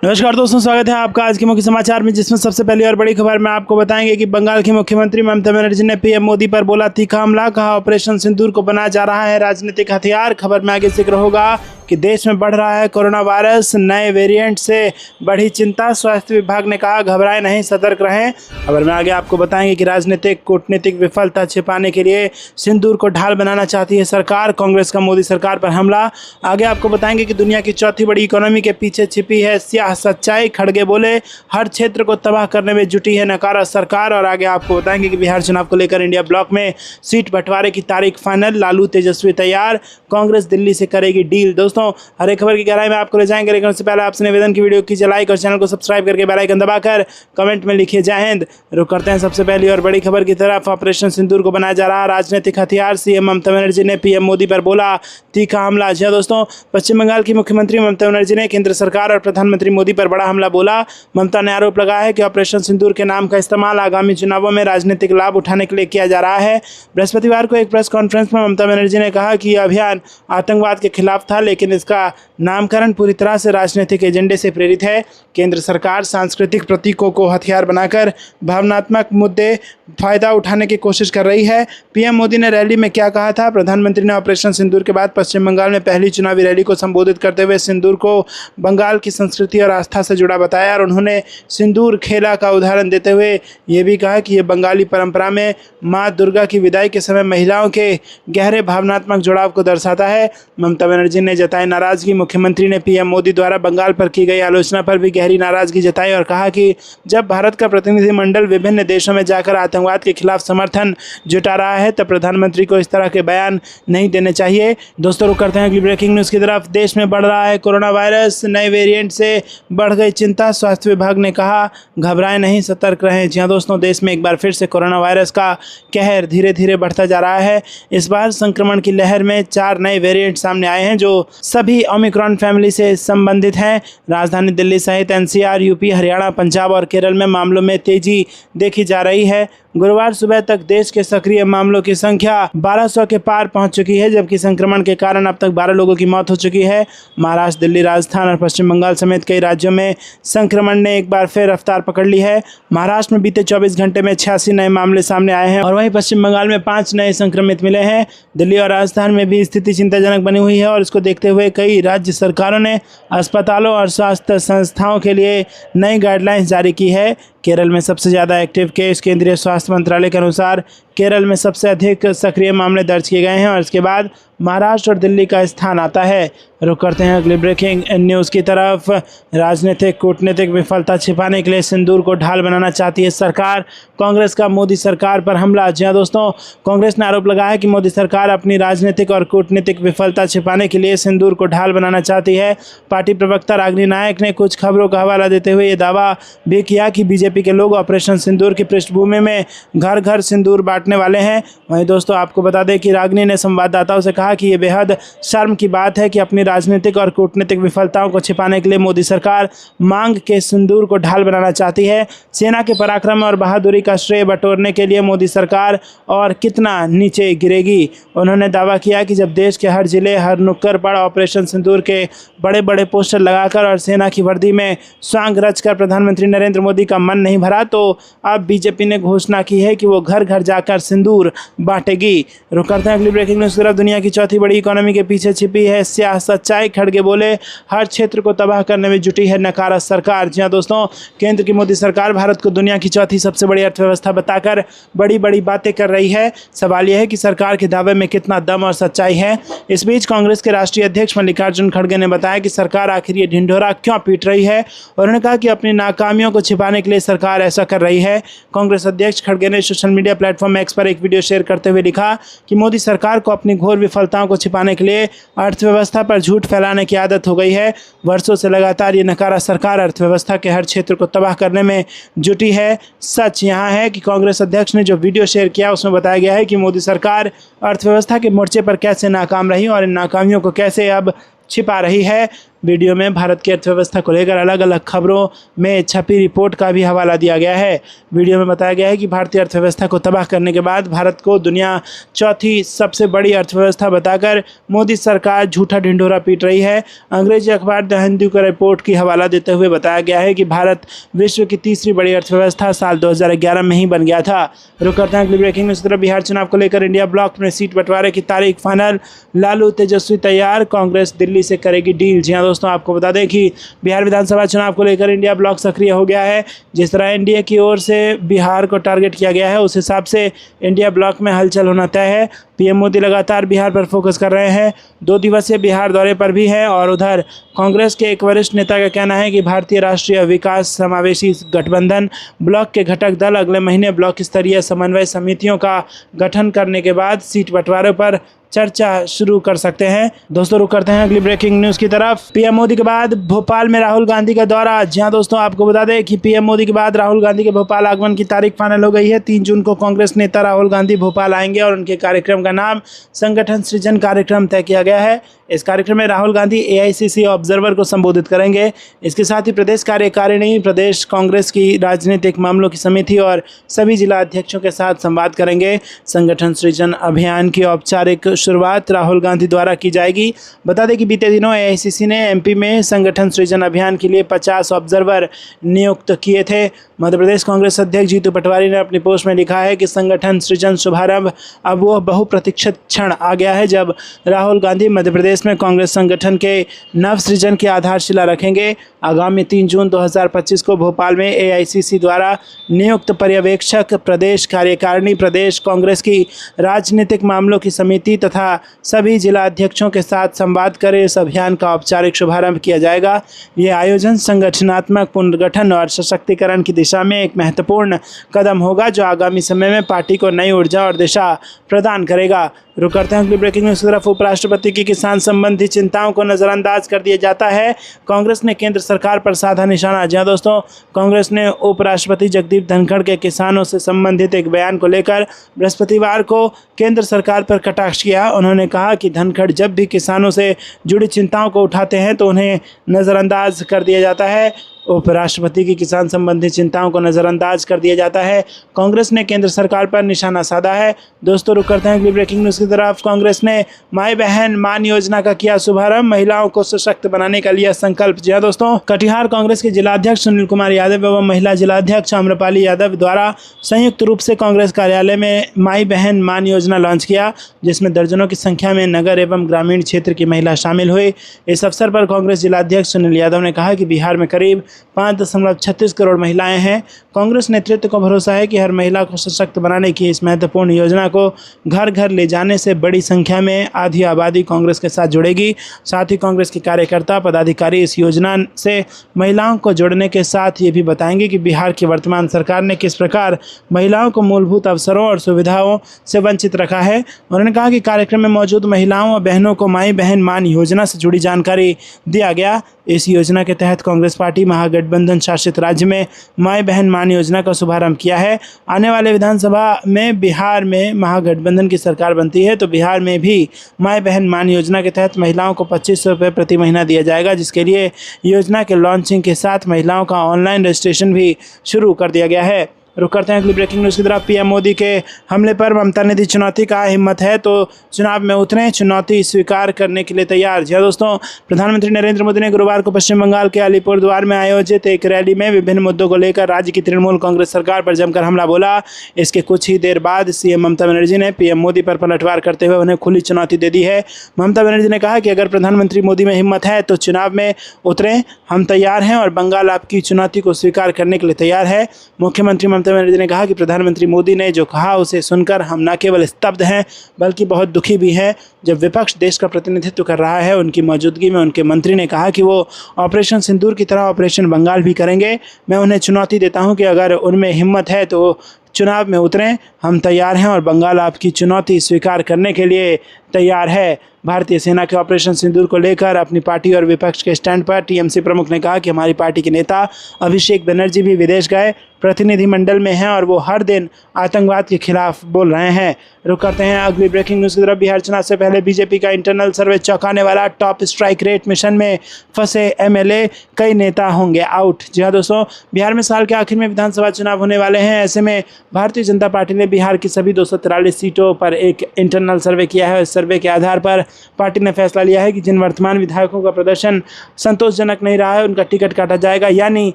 नमस्कार दोस्तों, स्वागत है आपका आज के मुख्य समाचार में, जिसमें सबसे पहली और बड़ी खबर में आपको बताएंगे कि बंगाल की मुख्यमंत्री ममता बनर्जी ने पीएम मोदी पर बोला तीखा हमला। कहा ऑपरेशन सिंदूर को बनाया जा रहा है राजनीतिक हथियार। खबर में आगे जिक्र होगा कि देश में बढ़ रहा है कोरोना वायरस, नए वेरिएंट से बढ़ी चिंता। स्वास्थ्य विभाग ने कहा घबराएं नहीं, सतर्क रहें। खबर में आगे आपको बताएंगे कि राजनीतिक कूटनीतिक विफलता छिपाने के लिए सिंदूर को ढाल बनाना चाहती है सरकार। कांग्रेस का मोदी सरकार पर हमला। आगे आपको बताएंगे कि दुनिया की चौथी बड़ी इकोनॉमी के पीछे छिपी है स्याह सच्चाई। खड़गे बोले हर क्षेत्र को तबाह करने में जुटी है नकारा सरकार। और आगे आपको बताएंगे कि बिहार चुनाव को लेकर इंडिया ब्लॉक में सीट बंटवारे की तारीख फाइनल। लालू तेजस्वी तैयार, कांग्रेस दिल्ली से करेगी डील। दोस्तों, हर एक खबर की गहराई में आपको ले जाएंगे, लेकिन उससे पहले आपसे निवेदन की वीडियो कीजिए लाइक और चैनल को सब्सक्राइब करके बेल आइकन दबाकर कमेंट में लिखिए जय हिंद। रुक करते हैं सबसे पहली और बड़ी खबर की तरफ। ऑपरेशन सिंदूर को बनाया जा रहा राजनीतिक हथियार। सीएम ममता बनर्जी ने पीएम मोदी पर बोला तीखा हमला। जी दोस्तों, पश्चिम बंगाल की मुख्यमंत्री ममता बनर्जी ने केंद्र सरकार और प्रधानमंत्री मोदी पर बड़ा हमला बोला। ममता ने आरोप लगाया है कि ऑपरेशन सिंदूर के नाम का इस्तेमाल आगामी चुनावों में राजनीतिक लाभ उठाने के लिए किया जा रहा है। बृहस्पतिवार को एक प्रेस कॉन्फ्रेंस में ममता बनर्जी ने कहा कि यह अभियान आतंकवाद के खिलाफ था, लेकिन इसका नामकरण पूरी तरह से राजनीतिक एजेंडे से प्रेरित है। केंद्र सरकार सांस्कृतिक प्रतीकों को हथियार बनाकर भावनात्मक मुद्दे फायदा उठाने की कोशिश कर रही है। पीएम मोदी ने रैली में क्या कहा था? प्रधानमंत्री ने ऑपरेशन सिंदूर के बाद पश्चिम बंगाल में पहली चुनावी रैली को संबोधित करते हुए सिंदूर को बंगाल की संस्कृति और आस्था से जुड़ा बताया। और उन्होंने सिंदूर खेला का उदाहरण देते हुए ये भी कहा कि यह बंगाली परंपरा में माँ दुर्गा की विदाई के समय महिलाओं के गहरे भावनात्मक जुड़ाव को दर्शाता है। ममता बनर्जी ने जताई नाराजगी। मुख्यमंत्री ने पीएम मोदी द्वारा बंगाल पर की गई आलोचना पर भी गहरी नाराजगी जताई और कहा कि जब भारत का प्रतिनिधिमंडल विभिन्न देशों में जाकर आतंकवाद के खिलाफ समर्थन जुटा रहा है, तब प्रधानमंत्री को इस तरह के बयान नहीं देने चाहिए। दोस्तों, रुक करते हैं अगली ब्रेकिंग न्यूज़ की तरफ। देश में बढ़ रहा है कोरोना वायरस, नए वेरिएंट से बढ़ गई चिंता। स्वास्थ्य विभाग ने कहा घबराएं नहीं, सतर्क रहें। जी हाँ दोस्तों, देश में एक बार फिर से कोरोना वायरस का कहर धीरे धीरे बढ़ता जा रहा है। इस बार संक्रमण की लहर में 4 नए वेरिएंट सामने आए हैं, जो सभी ओमिक्रॉन फैमिली से संबंधित हैं। राजधानी दिल्ली सहित एनसीआर, यूपी, हरियाणा, पंजाब और केरल में मामलों में तेजी देखी जा रही है। गुरुवार सुबह तक देश के सक्रिय मामलों की संख्या 1200 के पार पहुंच चुकी है, जबकि संक्रमण के कारण अब तक 12 लोगों की मौत हो चुकी है। महाराष्ट्र, दिल्ली, राजस्थान और पश्चिम बंगाल समेत कई राज्यों में संक्रमण ने एक बार फिर रफ्तार पकड़ ली है। महाराष्ट्र में बीते 24 घंटे में 86 नए मामले सामने आए हैं और वहीं पश्चिम बंगाल में 5 नए संक्रमित मिले हैं। दिल्ली और राजस्थान में भी स्थिति चिंताजनक बनी हुई है और इसको देखते हुए कई राज्य सरकारों ने अस्पतालों और स्वास्थ्य संस्थाओं के लिए नई गाइडलाइंस जारी की है। केरल में सबसे ज़्यादा एक्टिव केस, केंद्रीय स्वास्थ्य मंत्रालय के अनुसार केरल में सबसे अधिक सक्रिय मामले दर्ज किए गए हैं और इसके बाद महाराष्ट्र और दिल्ली का स्थान आता है। रुक करते हैं अगली ब्रेकिंग न्यूज़ की तरफ। राजनीतिक कूटनीतिक विफलता छिपाने के लिए सिंदूर को ढाल बनाना चाहती है सरकार। कांग्रेस का मोदी सरकार पर हमला। जी हाँ दोस्तों, कांग्रेस ने आरोप लगाया है कि मोदी सरकार अपनी राजनीतिक और कूटनीतिक विफलता छिपाने के लिए सिंदूर को ढाल बनाना चाहती है। पार्टी प्रवक्ता रागिनी नायक ने कुछ खबरों का हवाला देते हुए ये दावा भी किया कि बीजेपी के लोग ऑपरेशन सिंदूर की पृष्ठभूमि में घर घर सिंदूर बांटने वाले हैं। वहीं दोस्तों, आपको बता दें कि रागिनी ने संवाददाताओं से कहा कि ये बेहद शर्म की बात है कि अपनी राजनीतिक और कूटनीतिक विफलताओं को छिपाने के लिए मोदी सरकार मांग के सिंदूर को ढाल बनाना चाहती है। सेना के पराक्रम और बहादुरी का श्रेय बटोरने के लिए मोदी सरकार और कितना नीचे गिरेगी। उन्होंने दावा किया कि जब देश के हर जिले, हर नुक्कड़ पर ऑपरेशन सिंदूर के बड़े बड़े पोस्टर लगाकर और सेना की वर्दी में स्वांग रचकर प्रधानमंत्री नरेंद्र मोदी का मन नहीं भरा, तो अब बीजेपी ने घोषणा की है कि वो घर घर जाकर सिंदूर बांटेगी। रुक करते हैं अगली ब्रेकिंग न्यूज़ की तरफ। दुनिया की चौथी बड़ी इकोनॉमी के पीछे छिपी है स्याह सच्चाई। खड़गे बोले हर क्षेत्र को तबाह करने में जुटी है नकारा सरकार। जी हाँ दोस्तों, केंद्र की मोदी सरकार भारत को दुनिया की चौथी सबसे बड़ी अर्थव्यवस्था बताकर बड़ी बड़ी बातें कर रही है। सवाल यह है कि सरकार के दावे में कितना दम और सच्चाई है। इस बीच कांग्रेस के राष्ट्रीय अध्यक्ष मल्लिकार्जुन खड़गे ने बताया कि सरकार आखिर ये ढिंढोरा क्यों पीट रही है। उन्होंने कहा कि अपनी नाकामियों को छिपाने के लिए सरकार ऐसा कर रही है। कांग्रेस अध्यक्ष खड़गे ने सोशल मीडिया प्लेटफॉर्म एक्स पर एक वीडियो शेयर करते हुए लिखा कि मोदी सरकार को अपनी घोर विफलताओं को छिपाने के लिए अर्थव्यवस्था पर झूठ फैलाने की आदत हो गई है। वर्षों से लगातार ये नकारा सरकार अर्थव्यवस्था के हर क्षेत्र को तबाह करने में जुटी है। सच यहाँ है कि कांग्रेस अध्यक्ष ने जो वीडियो शेयर किया उसमें बताया गया है कि मोदी सरकार अर्थव्यवस्था के मोर्चे पर कैसे नाकाम रही और इन नाकामियों को कैसे अब छिपा रही है। वीडियो में भारत की अर्थव्यवस्था को लेकर अलग अलग खबरों में छपी रिपोर्ट का भी हवाला दिया गया है। वीडियो में बताया गया है कि भारतीय अर्थव्यवस्था को तबाह करने के बाद भारत को दुनिया चौथी सबसे बड़ी अर्थव्यवस्था बताकर मोदी सरकार झूठा ढिंढोरा पीट रही है। अंग्रेजी अखबार द हिंदू का रिपोर्ट की हवाला देते हुए बताया गया है कि भारत विश्व की तीसरी बड़ी अर्थव्यवस्था साल 2011 में ही बन गया था। रुक करते हैं अगली ब्रेकिंग न्यूज़ की तरफ। बिहार चुनाव को लेकर इंडिया ब्लॉक में सीट बंटवारे की तारीख फाइनल, लालू तेजस्वी तैयार, कांग्रेस दिल्ली से करेगी डील। जी हाँ दोस्तों, आपको बता दें कि बिहार विधानसभा चुनाव को लेकर इंडिया ब्लॉक सक्रिय हो गया है। जिस तरह एनडीए की ओर से बिहार को टारगेट किया गया है, उस हिसाब से इंडिया ब्लॉक में हलचल होना तय है। पीएम मोदी लगातार बिहार पर फोकस कर रहे हैं, 2 दिवसीय बिहार दौरे पर भी हैं। और उधर कांग्रेस के एक वरिष्ठ नेता का कहना है कि भारतीय राष्ट्रीय विकास समावेशी गठबंधन ब्लॉक के घटक दल अगले महीने ब्लॉक स्तरीय समन्वय समितियों का गठन करने के बाद सीट बंटवारे पर चर्चा शुरू कर सकते हैं। दोस्तों रुक करते हैं अगली ब्रेकिंग न्यूज़ की तरफ। पीएम मोदी के बाद भोपाल में राहुल गांधी का दौरा। जी हाँ दोस्तों, आपको बता दें कि पीएम मोदी के बाद राहुल गांधी के भोपाल आगमन की तारीख फाइनल हो गई है। 3 जून को कांग्रेस नेता राहुल गांधी भोपाल आएंगे और उनके कार्यक्रम का नाम संगठन सृजन कार्यक्रम तय किया गया है। इस कार्यक्रम में राहुल गांधी एआईसीसी ऑब्जर्वर को संबोधित करेंगे। इसके साथ ही प्रदेश कार्यकारिणी, प्रदेश कांग्रेस की राजनीतिक मामलों की समिति और सभी जिला अध्यक्षों के साथ संवाद करेंगे। संगठन सृजन अभियान की औपचारिक शुरुआत राहुल गांधी द्वारा की जाएगी। बता दें कि बीते दिनों एआईसीसी ने एमपी में संगठन सृजन अभियान के लिए 50 ऑब्जर्वर नियुक्त किए थे। मध्य प्रदेश कांग्रेस अध्यक्ष जीतू पटवारी ने अपनी पोस्ट में लिखा है कि संगठन सृजन शुभारंभ अब वो बहुप्रतीक्षित क्षण आ गया है जब राहुल गांधी मध्य प्रदेश में कांग्रेस संगठन के नव सृजन की आधारशिला रखेंगे। आगामी 3 जून 2025 को भोपाल में एआईसीसी द्वारा नियुक्त पर्यवेक्षक, प्रदेश कार्यकारिणी, प्रदेश कांग्रेस की राजनीतिक मामलों की समिति तथा सभी जिला अध्यक्षों के साथ संवाद कर इस अभियान का औपचारिक शुभारंभ किया जाएगा। ये आयोजन संगठनात्मक पुनर्गठन और सशक्तिकरण की दिशा में एक महत्वपूर्ण कदम होगा जो आगामी समय में पार्टी को नई ऊर्जा और दिशा प्रदान करेगा। रुक करते हैं अगली ब्रेकिंग न्यूज़ की तरफ। उपराष्ट्रपति की किसान संबंधी चिंताओं को नज़रअंदाज कर दिया जाता है, कांग्रेस ने केंद्र सरकार पर साधा निशाना। जी दोस्तों, कांग्रेस ने उपराष्ट्रपति जगदीप धनखड़ के किसानों से संबंधित एक बयान को लेकर बृहस्पतिवार को केंद्र सरकार पर कटाक्ष किया। उन्होंने कहा कि धनखड़ जब भी किसानों से जुड़ी चिंताओं को उठाते हैं तो उन्हें नज़रअंदाज कर दिया जाता है। उपराष्ट्रपति की किसान संबंधी चिंताओं को नज़रअंदाज कर दिया जाता है। कांग्रेस ने केंद्र सरकार पर निशाना साधा है। दोस्तों रुक करते हैं अगली ब्रेकिंग न्यूज़ की तरफ। कांग्रेस ने माई बहन मान योजना का किया शुभारंभ, महिलाओं को सशक्त बनाने का लिया संकल्प। जी हाँ दोस्तों, कटिहार कांग्रेस के जिलाध्यक्ष सुनील कुमार यादव एवं महिला जिलाध्यक्ष आम्रपाली यादव द्वारा संयुक्त रूप से कांग्रेस कार्यालय में माई बहन मान योजना लॉन्च किया, जिसमें दर्जनों की संख्या में नगर एवं ग्रामीण क्षेत्र की महिला शामिल हुई। इस अवसर पर कांग्रेस जिलाध्यक्ष सुनील यादव ने कहा कि बिहार में करीब 5.36 करोड़ महिलाएं हैं। कांग्रेस नेतृत्व को भरोसा है कि हर महिला को सशक्त बनाने की इस महत्वपूर्ण योजना को घर घर ले जाने से बड़ी संख्या में आधी आबादी कांग्रेस के साथ जुड़ेगी। साथ ही कांग्रेस के कार्यकर्ता पदाधिकारी इस योजना से महिलाओं को जोड़ने के साथ ये भी बताएंगे कि बिहार की वर्तमान सरकार ने किस प्रकार महिलाओं को मूलभूत अवसरों और सुविधाओं से वंचित रखा है। उन्होंने कहा कि कार्यक्रम में मौजूद महिलाओं और बहनों को माई बहन मान योजना से जुड़ी जानकारी दिया गया। इस योजना के तहत कांग्रेस पार्टी महागठबंधन शासित राज्य में माई बहन मान योजना का शुभारंभ किया है। आने वाले विधानसभा में बिहार में महागठबंधन की सरकार बनती है तो बिहार में भी माई बहन मान योजना के तहत महिलाओं को 2500 रुपये प्रति महीना दिया जाएगा, जिसके लिए योजना के लॉन्चिंग के साथ महिलाओं का ऑनलाइन रजिस्ट्रेशन भी शुरू कर दिया गया है। रुक करते हैं अगली ब्रेकिंग न्यूज़ की तरफ। पीएम मोदी के हमले पर ममता ने दी चुनौती, का हिम्मत है तो चुनाव में उतरें, चुनौती स्वीकार करने के लिए तैयार। जी दोस्तों, प्रधानमंत्री नरेंद्र मोदी ने गुरुवार को पश्चिम बंगाल के अलीपुरद्वार में आयोजित एक रैली में विभिन्न मुद्दों को लेकर राज्य की तृणमूल कांग्रेस सरकार पर जमकर हमला बोला। इसके कुछ ही देर बाद सीएम ममता बनर्जी ने पीएम मोदी पर पलटवार करते हुए उन्हें खुली चुनौती दे दी है। ममता बनर्जी ने कहा कि अगर प्रधानमंत्री मोदी में हिम्मत है तो चुनाव में उतरें, हम तैयार हैं और बंगाल आपकी चुनौती को स्वीकार करने के लिए तैयार है। मुख्यमंत्री ममता बनर्जी ने कहा कि प्रधानमंत्री मोदी ने जो कहा उसे सुनकर हम न केवल स्तब्ध हैं बल्कि बहुत दुखी भी हैं। जब विपक्ष देश का प्रतिनिधित्व कर रहा है, उनकी मौजूदगी में उनके मंत्री ने कहा कि वो ऑपरेशन सिंदूर की तरह ऑपरेशन बंगाल भी करेंगे। मैं उन्हें चुनौती देता हूं कि अगर उनमें हिम्मत है तो चुनाव में उतरें, हम तैयार हैं और बंगाल आपकी चुनौती स्वीकार करने के लिए तैयार है। भारतीय सेना के ऑपरेशन सिंदूर को लेकर अपनी पार्टी और विपक्ष के स्टैंड पर टीएमसी प्रमुख ने कहा कि हमारी पार्टी के नेता अभिषेक बनर्जी भी विदेश गए प्रतिनिधिमंडल में हैं और वो हर दिन आतंकवाद के खिलाफ बोल रहे हैं। रुक करते हैं अगली ब्रेकिंग न्यूज़ की तरफ। बिहार चुनाव से पहले बीजेपी का इंटरनल सर्वे चौंकाने वाला, टॉप स्ट्राइक रेट मिशन में फंसे एमएलए, कई नेता होंगे आउट। जी हाँ दोस्तों, बिहार में साल के आखिर में विधानसभा चुनाव होने वाले हैं। ऐसे में भारतीय जनता पार्टी ने बिहार की सभी 243 सीटों पर एक इंटरनल सर्वे किया है। इस सर्वे के आधार पर पार्टी ने फैसला लिया है कि जिन वर्तमान विधायकों का प्रदर्शन संतोषजनक नहीं रहा है उनका टिकट काटा जाएगा, यानी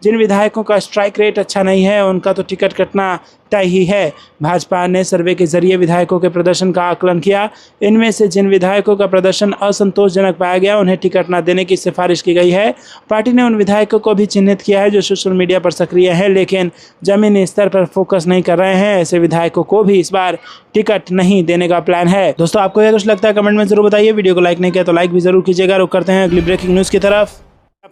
जिन विधायकों का स्ट्राइक रेट अच्छा नहीं है उनका तो टिकट कटना तय ही है। भाजपा ने सर्वे के जरिए विधायकों के प्रदर्शन का आकलन किया। इनमें से जिन विधायकों का प्रदर्शन असंतोषजनक पाया गया उन्हें टिकट न देने की सिफारिश की गई है। पार्टी ने उन विधायकों को भी चिन्हित किया है जो सोशल मीडिया पर सक्रिय हैं लेकिन जमीनी स्तर पर फोकस नहीं कर रहे हैं। ऐसे विधायकों को भी इस बार टिकट नहीं देने का प्लान है। दोस्तों, आपको क्या कुछ लगता है कमेंट में जरूर बताइए। वीडियो को लाइक नहीं किया तो लाइक भी जरूर कीजिएगा। रुक करते हैं अगली ब्रेकिंग न्यूज़ की तरफ।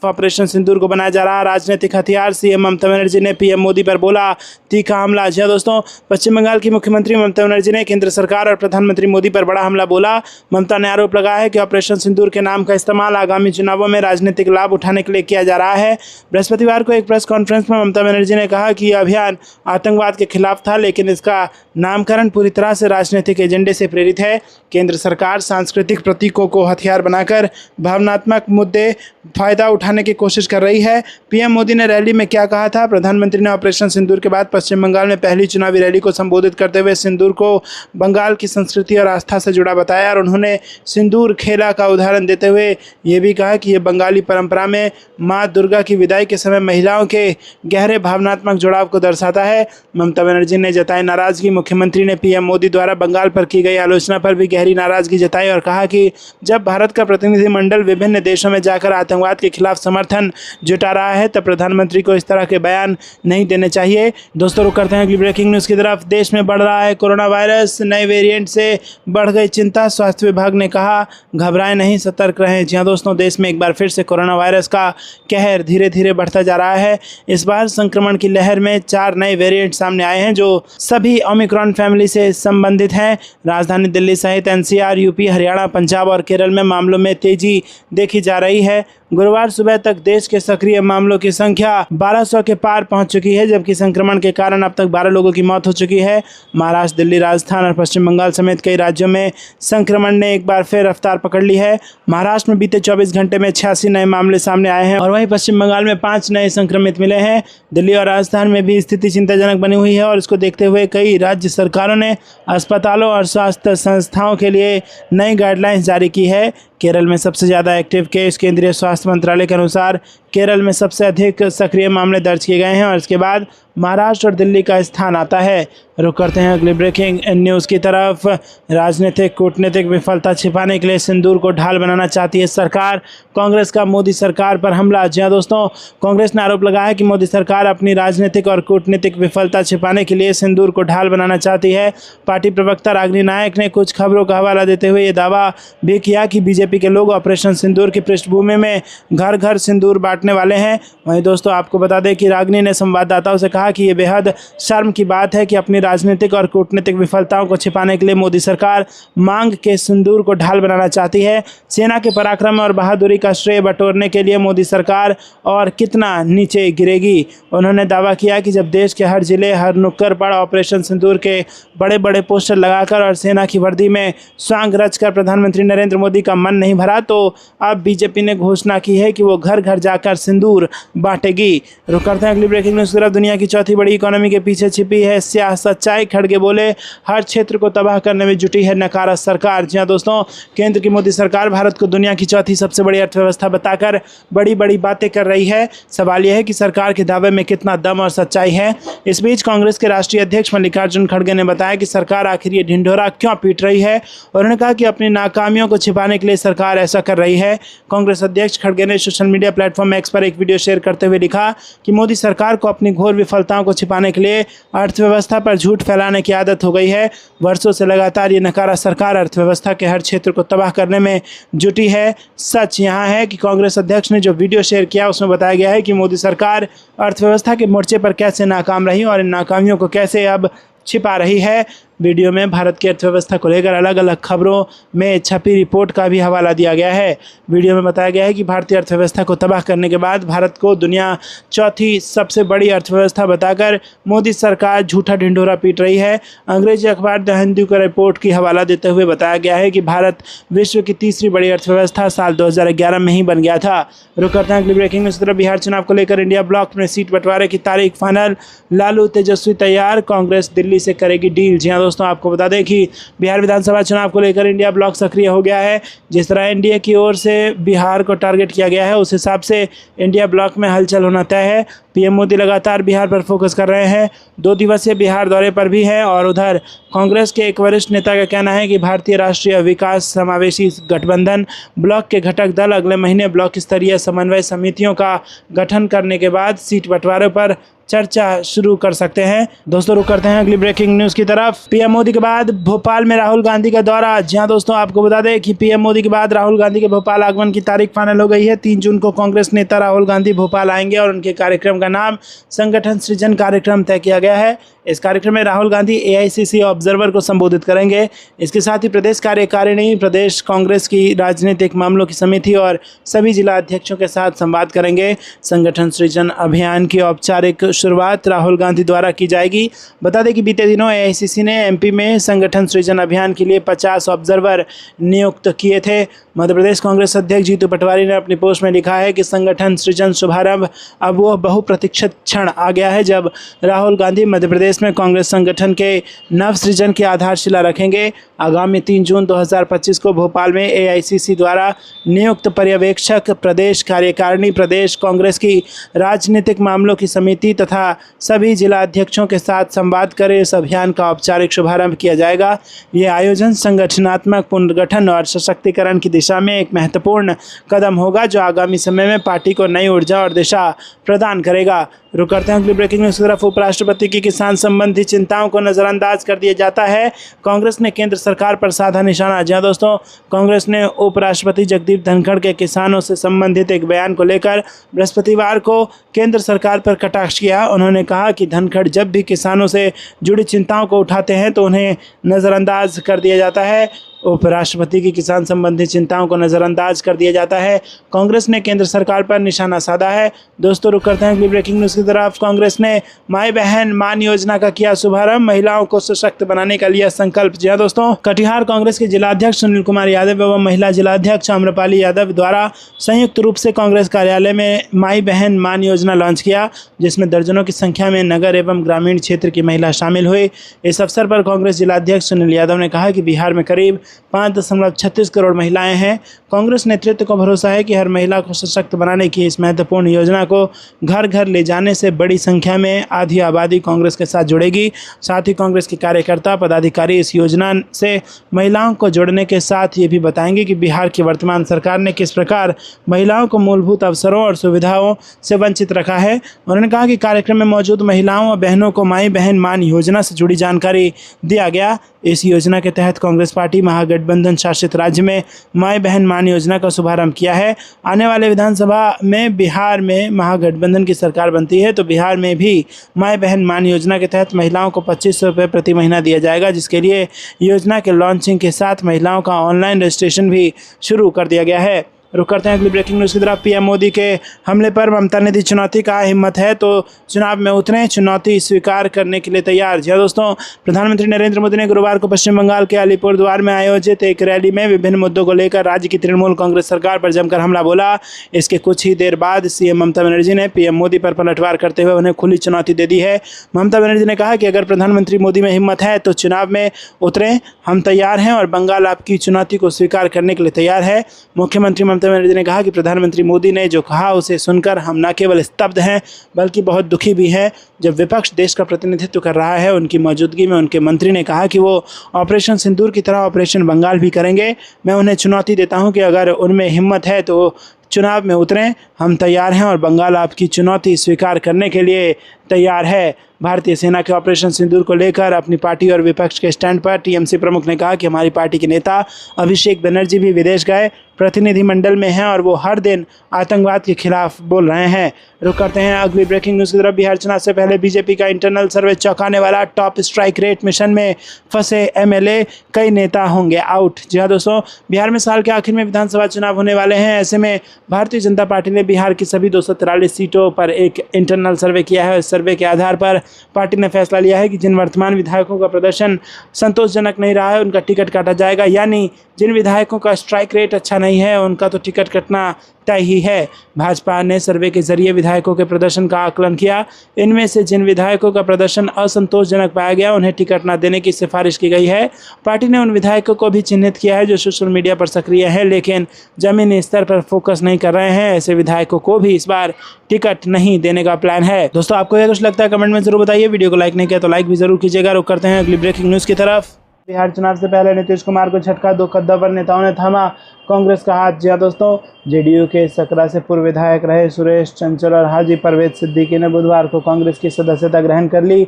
ऑपरेशन सिंदूर को बनाया जा रहा राजनीतिक हथियार, सीएम ममता बनर्जी ने पीएम मोदी पर बोला तीखा हमला। जी दोस्तों, पश्चिम बंगाल की मुख्यमंत्री ममता बनर्जी ने केंद्र सरकार और प्रधानमंत्री मोदी पर बड़ा हमला बोला। ममता ने आरोप लगाया है कि ऑपरेशन सिंदूर के नाम का इस्तेमाल आगामी चुनावों में राजनीतिक लाभ उठाने के लिए किया जा रहा है। बृहस्पतिवार को एक प्रेस कॉन्फ्रेंस में ममता बनर्जी ने कहा कि यह अभियान आतंकवाद के खिलाफ था लेकिन इसका नामकरण पूरी तरह से राजनीतिक एजेंडे से प्रेरित है। केंद्र सरकार सांस्कृतिक प्रतीकों को हथियार बनाकर भावनात्मक मुद्दे फायदा उठाने की कोशिश कर रही है। पीएम मोदी ने रैली में क्या कहा था? प्रधानमंत्री ने ऑपरेशन सिंदूर के बाद पश्चिम बंगाल में पहली चुनावी रैली को संबोधित करते हुए सिंदूर को बंगाल की संस्कृति और आस्था से जुड़ा बताया और उन्होंने सिंदूर खेला का उदाहरण देते हुए ये भी कहा कि यह बंगाली परंपरा में माँ दुर्गा की विदाई के समय महिलाओं के गहरे भावनात्मक जुड़ाव को दर्शाता है। ममता बनर्जी ने जताई नाराजगी। मुख्यमंत्री ने पीएम मोदी द्वारा बंगाल पर की गई आलोचना पर भी गहरी नाराजगी जताई और कहा कि जब भारत का प्रतिनिधिमंडल विभिन्न देशों में जाकर आतंकवाद के खिलाफ समर्थन जुटा रहा है तब प्रधानमंत्री को इस तरह के बयान नहीं देने चाहिए। दोस्तों, रुक करते हैं अगली ब्रेकिंग न्यूज़ की तरफ। देश में बढ़ रहा है कोरोना वायरस, नए वेरिएंट से बढ़ गई चिंता। स्वास्थ्य विभाग ने कहा घबराएं नहीं, सतर्क रहें। जी हाँ दोस्तों, देश में एक बार फिर से कोरोना वायरस का कहर धीरे धीरे बढ़ता जा रहा है। इस बार संक्रमण की लहर में 4 नए वेरिएंट सामने आए हैं जो सभी ओमिक्रॉन फैमिली से संबंधित हैं। राजधानी दिल्ली सहित एनसीआर, यूपी, हरियाणा, पंजाब और केरल में मामलों में तेजी देखी जा रही है। गुरुवार सुबह तक देश के सक्रिय मामलों की संख्या 1200 के पार पहुंच चुकी है जबकि संक्रमण के कारण अब तक 12 लोगों की मौत हो चुकी है। महाराष्ट्र, दिल्ली, राजस्थान और पश्चिम बंगाल समेत कई राज्यों में संक्रमण ने एक बार फिर रफ्तार पकड़ ली है। महाराष्ट्र में बीते 24 घंटे में 86 नए मामले सामने आए हैं और वहीं पश्चिम बंगाल में 5 नए संक्रमित मिले हैं। दिल्ली और राजस्थान में भी स्थिति चिंताजनक बनी हुई है और इसको देखते हुए कई राज्य सरकारों ने अस्पतालों और स्वास्थ्य संस्थाओं के लिए नई गाइडलाइंस जारी की है। केरल में सबसे ज़्यादा एक्टिव केस, केंद्रीय स्वास्थ्य मंत्रालय के अनुसार केरल में सबसे अधिक सक्रिय मामले दर्ज किए गए हैं और इसके बाद महाराष्ट्र और दिल्ली का स्थान आता है। रुक करते हैं अगली ब्रेकिंग न्यूज़ की तरफ। राजनीतिक कूटनीतिक विफलता छिपाने के लिए सिंदूर को ढाल बनाना चाहती है सरकार, कांग्रेस का मोदी सरकार पर हमला। जी हाँ दोस्तों, कांग्रेस ने आरोप लगाया है कि मोदी सरकार अपनी राजनीतिक और कूटनीतिक विफलता छिपाने के लिए सिंदूर को ढाल बनाना चाहती है। पार्टी प्रवक्ता रागिनी नायक ने कुछ खबरों का हवाला देते हुए ये दावा भी किया कि बीजेपी के लोग ऑपरेशन सिंदूर की पृष्ठभूमि में घर घर सिंदूर बांटने वाले हैं। वहीं दोस्तों, आपको बता दें कि रागिनी ने संवाददाताओं से कहा कि ये बेहद शर्म की बात है कि अपनी राजनीतिक और कूटनीतिक विफलताओं को छिपाने के लिए मोदी सरकार मांग के सिंदूर को ढाल बनाना चाहती है। सेना के पराक्रम और बहादुरी का श्रेय बटोरने के लिए मोदी सरकार और कितना नीचे गिरेगी। उन्होंने दावा किया कि जब देश के हर जिले, हर नुक्कड़ पर ऑपरेशन सिंदूर के बड़े बड़े पोस्टर लगाकर और सेना की वर्दी में स्वांग रचकर प्रधानमंत्री नरेंद्र मोदी का मन नहीं भरा तो अब बीजेपी ने घोषणा की है कि वो घर घर जाकर सिंदूर बांटेगी। रुक करते हैं अगली ब्रेकिंग न्यूज़ की तरफ। दुनिया की चौथी बड़ी इकोनॉमी के पीछे छिपी है स्याह सच्चाई, खड़गे बोले हर क्षेत्र को तबाह करने में जुटी है नकारा सरकार। जी हाँ दोस्तों, केंद्र की मोदी सरकार भारत को दुनिया की चौथी सबसे बड़ी अर्थव्यवस्था बताकर बड़ी बड़ी बातें कर रही है। सवाल यह है कि सरकार के दावे में कितना दम और सच्चाई है। इस बीच कांग्रेस के राष्ट्रीय अध्यक्ष मल्लिकार्जुन खड़गे ने बताया कि सरकार आखिर ये ढिंढोरा क्यों पीट रही है। उन्होंने कहा कि अपनी नाकामियों को छिपाने के लिए सरकार ऐसा कर रही है। कांग्रेस अध्यक्ष खड़गे ने सोशल मीडिया प्लेटफॉर्म एक्स पर एक वीडियो शेयर करते हुए लिखा कि मोदी सरकार को अपनी घोर विफलता असफलताओं को छिपाने के लिए अर्थव्यवस्था पर झूठ फैलाने की आदत हो गई है। वर्षों से लगातार ये नकारा सरकार अर्थव्यवस्था के हर क्षेत्र को तबाह करने में जुटी है। सच यहाँ है कि कांग्रेस अध्यक्ष ने जो वीडियो शेयर किया उसमें बताया गया है कि मोदी सरकार अर्थव्यवस्था के मोर्चे पर कैसे नाकाम रही और इन नाकामियों को कैसे अब छिपा रही है। वीडियो में भारत की अर्थव्यवस्था को लेकर अलग अलग खबरों में छपी रिपोर्ट का भी हवाला दिया गया है। वीडियो में बताया गया है कि भारतीय अर्थव्यवस्था को तबाह करने के बाद भारत को दुनिया चौथी सबसे बड़ी अर्थव्यवस्था बताकर मोदी सरकार झूठा ढिंढोरा पीट रही है। अंग्रेजी अखबार द हिंदू का रिपोर्ट की हवाला देते हुए बताया गया है कि भारत विश्व की तीसरी बड़ी अर्थव्यवस्था साल 2011 में ही बन गया था। रुक करते हैं अगली ब्रेकिंग न्यूज़ की तरफ। बिहार चुनाव को लेकर इंडिया ब्लॉक में सीट बंटवारे की तारीख फाइनल, लालू तेजस्वी तैयार, कांग्रेस दिल्ली से करेगी डील। जी हाँ दोस्तों, आपको बता दें कि बिहार विधानसभा चुनाव को लेकर इंडिया ब्लॉक सक्रिय हो गया है। जिस तरह एनडीए की ओर से बिहार को टारगेट किया गया है उस हिसाब से इंडिया ब्लॉक में हलचल होना तय है। पीएम मोदी लगातार बिहार पर फोकस कर रहे हैं, 2 दिवसीय बिहार दौरे पर भी हैं और उधर कांग्रेस के एक वरिष्ठ नेता का कहना है कि भारतीय राष्ट्रीय विकास समावेशी गठबंधन ब्लॉक के घटक दल अगले महीने ब्लॉक स्तरीय समन्वय समितियों का गठन करने के बाद सीट बंटवारे पर चर्चा शुरू कर सकते हैं। दोस्तों रुक करते हैं अगली ब्रेकिंग न्यूज़ की तरफ। पीएम मोदी के बाद भोपाल में राहुल गांधी का दौरा। जी हाँ दोस्तों, आपको बता दें कि पीएम मोदी के बाद राहुल गांधी के भोपाल आगमन की तारीख फाइनल हो गई है। 3 जून को कांग्रेस नेता राहुल गांधी भोपाल आएंगे और उनके कार्यक्रम का नाम संगठन सृजन कार्यक्रम तय किया गया है। इस कार्यक्रम में राहुल गांधी एआईसीसी ऑब्जर्वर को संबोधित करेंगे। इसके साथ ही प्रदेश कार्यकारिणी, प्रदेश कांग्रेस की राजनीतिक मामलों की समिति और सभी जिला अध्यक्षों के साथ संवाद करेंगे। संगठन सृजन अभियान की औपचारिक शुरुआत राहुल गांधी द्वारा की जाएगी। बता दें कि बीते दिनों एआईसीसी ने एमपी में संगठन सृजन अभियान के लिए 50 ऑब्जर्वर नियुक्त किए थे। मध्य प्रदेश कांग्रेस अध्यक्ष जीतू पटवारी ने अपनी पोस्ट में लिखा है कि संगठन सृजन शुभारंभ अब वह बहुप्रतीक्षित क्षण आ गया है जब राहुल गांधी मध्य प्रदेश में कांग्रेस संगठन के नव सृजन की आधारशिला रखेंगे। आगामी 3 जून 2025 को भोपाल में एआईसीसी द्वारा नियुक्त पर्यवेक्षक, प्रदेश कार्यकारिणी, प्रदेश कांग्रेस की राजनीतिक मामलों की समिति तथा सभी जिला अध्यक्षों के साथ संवाद कर इस अभियान का औपचारिक शुभारंभ किया जाएगा। ये आयोजन संगठनात्मक पुनर्गठन और सशक्तिकरण की दिशा में एक महत्वपूर्ण कदम होगा जो आगामी समय में पार्टी को नई ऊर्जा और दिशा प्रदान करेगा। रुक करते हैं अगली ब्रेकिंग न्यूज़ की तरफ। उपराष्ट्रपति की किसान संबंधी चिंताओं को नज़रअंदाज कर दिया जाता है, कांग्रेस ने केंद्र सरकार पर साधा निशाना। जी दोस्तों, कांग्रेस ने उपराष्ट्रपति जगदीप धनखड़ के किसानों से संबंधित एक बयान को लेकर बृहस्पतिवार को केंद्र सरकार पर कटाक्ष किया। उन्होंने कहा कि धनखड़ जब भी किसानों से जुड़ी चिंताओं को उठाते हैं तो उन्हें नज़रअंदाज कर दिया जाता है। उपराष्ट्रपति की किसान संबंधी चिंताओं को नज़रअंदाज कर दिया जाता है। कांग्रेस ने केंद्र सरकार पर निशाना साधा है। दोस्तों रुक करते हैं अगली ब्रेकिंग न्यूज़ की तरफ। कांग्रेस ने माई बहन मान योजना का किया शुभारंभ, महिलाओं को सशक्त बनाने का लिया संकल्प। जी हाँ दोस्तों, कटिहार कांग्रेस के जिलाध्यक्ष सुनील कुमार यादव एवं महिला जिलाध्यक्ष आम्रपाली यादव द्वारा संयुक्त रूप से कांग्रेस कार्यालय में माई बहन मान योजना लॉन्च किया, जिसमें दर्जनों की संख्या में नगर एवं ग्रामीण क्षेत्र की महिला शामिल हुई। इस अवसर पर कांग्रेस जिलाध्यक्ष सुनील यादव ने कहा कि बिहार में करीब 5.36 करोड़ महिलाएं हैं। कांग्रेस नेतृत्व को भरोसा है कि हर महिला को सशक्त बनाने की इस महत्वपूर्ण योजना को घर घर ले जाने से बड़ी संख्या में आधी आबादी कांग्रेस के साथ जुड़ेगी। साथ ही कांग्रेस के कार्यकर्ता पदाधिकारी इस योजना से महिलाओं को जोड़ने के साथ ये भी बताएंगे कि बिहार की वर्तमान सरकार ने किस प्रकार महिलाओं को मूलभूत अवसरों और सुविधाओं से वंचित रखा है। उन्होंने कहा कि कार्यक्रम में मौजूद महिलाओं और बहनों को माई बहन मान योजना से जुड़ी जानकारी दिया गया। इस योजना के तहत कांग्रेस पार्टी महागठबंधन शासित राज्य में माई बहन मान योजना का शुभारंभ किया है। आने वाले विधानसभा में बिहार में महागठबंधन की सरकार बनती है तो बिहार में भी माई बहन मान योजना के तहत महिलाओं को 2500 रुपये प्रति महीना दिया जाएगा, जिसके लिए योजना के लॉन्चिंग के साथ महिलाओं का ऑनलाइन रजिस्ट्रेशन भी शुरू कर दिया गया है। रुक करते हैं अगली ब्रेकिंग न्यूज़ की तरफ। पीएम मोदी के हमले पर ममता ने दी चुनौती, कहा हिम्मत है तो चुनाव में उतरें, चुनौती स्वीकार करने के लिए तैयार। जी दोस्तों, प्रधानमंत्री नरेंद्र मोदी ने गुरुवार को पश्चिम बंगाल के अलीपुरद्वार में आयोजित एक रैली में विभिन्न मुद्दों को लेकर राज्य की तृणमूल कांग्रेस सरकार पर जमकर हमला बोला। इसके कुछ ही देर बाद सीएम ममता बनर्जी ने पीएम मोदी पर पलटवार करते हुए उन्हें खुली चुनौती दे दी है। ममता बनर्जी ने कहा कि अगर प्रधानमंत्री मोदी में हिम्मत है तो चुनाव में उतरें, हम तैयार हैं और बंगाल आपकी चुनौती को स्वीकार करने के लिए तैयार है। मुख्यमंत्री ममता बनर्जी ने कहा कि प्रधानमंत्री मोदी ने जो कहा उसे सुनकर हम न केवल स्तब्ध हैं बल्कि बहुत दुखी भी हैं। जब विपक्ष देश का प्रतिनिधित्व कर रहा है, उनकी मौजूदगी में उनके मंत्री ने कहा कि वो ऑपरेशन सिंदूर की तरह ऑपरेशन बंगाल भी करेंगे। मैं उन्हें चुनौती देता हूं कि अगर उनमें हिम्मत है तो चुनाव में उतरें, हम तैयार हैं और बंगाल आपकी चुनौती स्वीकार करने के लिए तैयार है। भारतीय सेना के ऑपरेशन सिंदूर को लेकर अपनी पार्टी और विपक्ष के स्टैंड पर टीएमसी प्रमुख ने कहा कि हमारी पार्टी के नेता अभिषेक बनर्जी भी विदेश गए प्रतिनिधिमंडल में हैं और वो हर दिन आतंकवाद के खिलाफ बोल रहे हैं। रुक करते हैं अगली ब्रेकिंग न्यूज़ की तरफ। बिहार चुनाव से पहले बीजेपी का इंटरनल सर्वे चौंकाने वाला, टॉप स्ट्राइक रेट मिशन में फंसे एमएलए, कई नेता होंगे आउट। जी हाँ दोस्तों, बिहार में साल के आखिर में विधानसभा चुनाव होने वाले हैं। ऐसे में भारतीय जनता पार्टी ने बिहार की सभी 243 सीटों पर एक इंटरनल सर्वे किया है। इस सर्वे के आधार पर पार्टी ने फैसला लिया है कि जिन वर्तमान विधायकों का प्रदर्शन संतोषजनक नहीं रहा है उनका टिकट काटा जाएगा, यानी जिन विधायकों का स्ट्राइक रेट अच्छा नहीं है उनका तो टिकट कटना तय ही है। भाजपा ने सर्वे के जरिए विधायकों के प्रदर्शन का आकलन किया। इनमें से जिन विधायकों का प्रदर्शन असंतोषजनक पाया गया उन्हें टिकट न देने की सिफारिश की गई है। पार्टी ने उन विधायकों को भी चिन्हित किया है जो सोशल मीडिया पर सक्रिय हैं लेकिन जमीनी स्तर पर फोकस नहीं कर रहे हैं। ऐसे विधायकों को भी इस बार टिकट नहीं देने का प्लान है। दोस्तों, आपको यह कुछ लगता है कमेंट में जरूर बताइए। वीडियो को लाइक नहीं किया तो लाइक भी जरूर कीजिएगा। रुक करते हैं अगली ब्रेकिंग न्यूज़ की तरफ। बिहार चुनाव से पहले नीतीश कुमार को झटका, 2 कद्दावर नेताओं ने थामा कांग्रेस का हाथ। जी हाँ दोस्तों, जेडीयू के सकरा से पूर्व विधायक रहे सुरेश चंचल और हाजी परवेज सिद्दीकी ने बुधवार को कांग्रेस की सदस्यता ग्रहण कर ली।